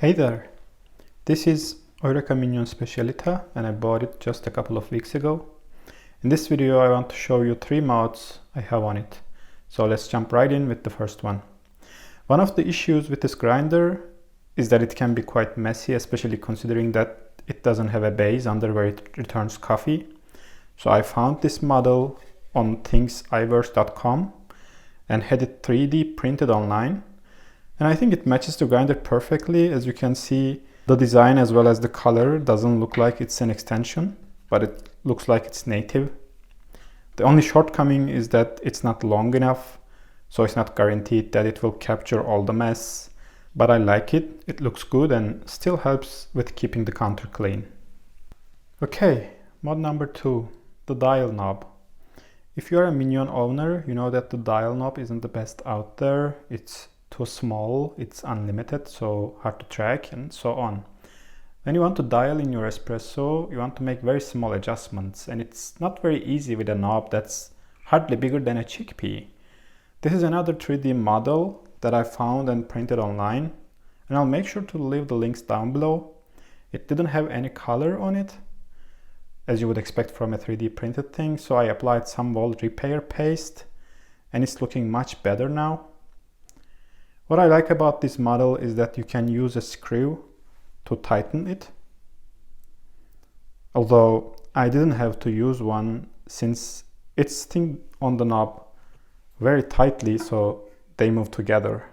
Hey there, this is Eureka Mignon Specialita and I bought it just a couple of weeks ago. In this video I want to show you 3 mods I have on it. So let's jump right in with the first one. One of the issues with this grinder is that it can be quite messy, especially considering that it doesn't have a base under where it returns coffee. So I found this model on thingsiverse.com and had it 3D printed online. And I think it matches the grinder perfectly. As you can see, the design as well as the color doesn't look like it's an extension, but it looks like it's native. The only shortcoming is that it's not long enough, so it's not guaranteed that it will capture all the mess. But I like it, it looks good and still helps with keeping the counter clean. Okay, mod number 2, the dial knob. If you're a Mignon owner, you know that the dial knob isn't the best out there. It's too small, it's unlimited, so hard to track and so on. When you want to dial in your espresso, you want to make very small adjustments, and it's not very easy with a knob that's hardly bigger than a chickpea. This is another 3D model that I found and printed online, and I'll make sure to leave the links down below. It didn't have any color on it, as you would expect from a 3D printed thing, so I applied some wall repair paste, and it's looking much better now. What I like about this model is that you can use a screw to tighten it. Although I didn't have to use one since it's sitting on the knob very tightly, so they move together.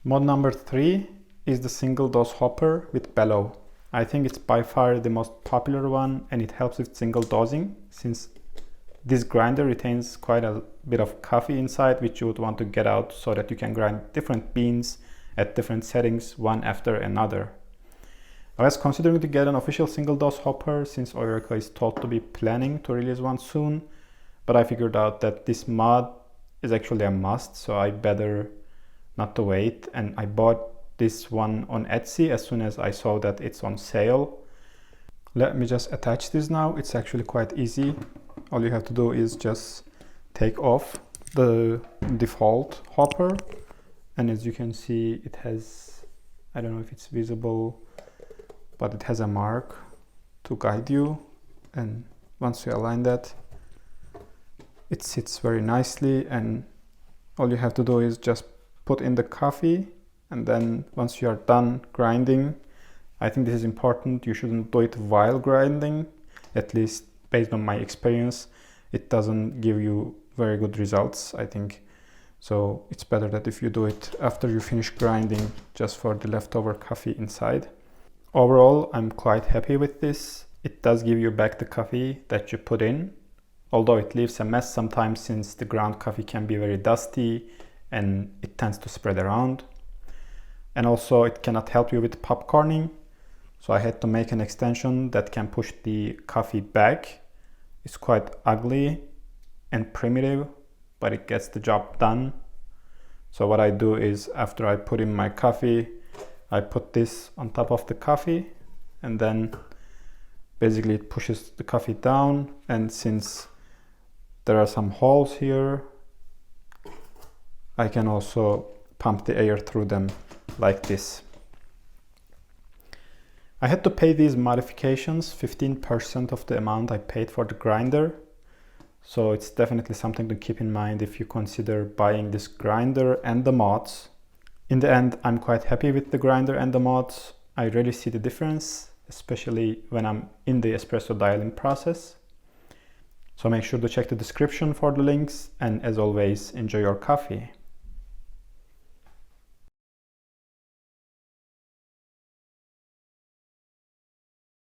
Mod number 3 is the single dose hopper with bellow. I think it's by far the most popular one, and it helps with single dosing since this grinder retains quite a bit of coffee inside, which you would want to get out so that you can grind different beans at different settings one after another. I was considering to get an official single dose hopper since Eureka is told to be planning to release one soon, but I figured out that this mod is actually a must, so I better not to wait, and I bought this one on Etsy as soon as I saw that it's on sale. Let me just attach this now. It's actually quite easy. All you have to do is just take off the default hopper, and as you can see, it has, I don't know if it's visible, but it has a mark to guide you, and once you align that, it sits very nicely, and all you have to do is just put in the coffee, and then once you are done grinding, I think this is important, you shouldn't do it while grinding, at least based on my experience. It doesn't give you very good results, I think. So it's better that if you do it after you finish grinding, just for the leftover coffee inside. Overall, I'm quite happy with this. It does give you back the coffee that you put in, although it leaves a mess sometimes since the ground coffee can be very dusty and it tends to spread around. And also it cannot help you with popcorning. So I had to make an extension that can push the coffee back. It's quite ugly and primitive, but it gets the job done. So what I do is after I put in my coffee, I put this on top of the coffee, and then basically it pushes the coffee down. And since there are some holes here, I can also pump the air through them like this. I had to pay these modifications 15% of the amount I paid for the grinder. So it's definitely something to keep in mind if you consider buying this grinder and the mods. In the end, I'm quite happy with the grinder and the mods. I really see the difference, especially when I'm in the espresso dialing process. So make sure to check the description for the links, and as always, enjoy your coffee.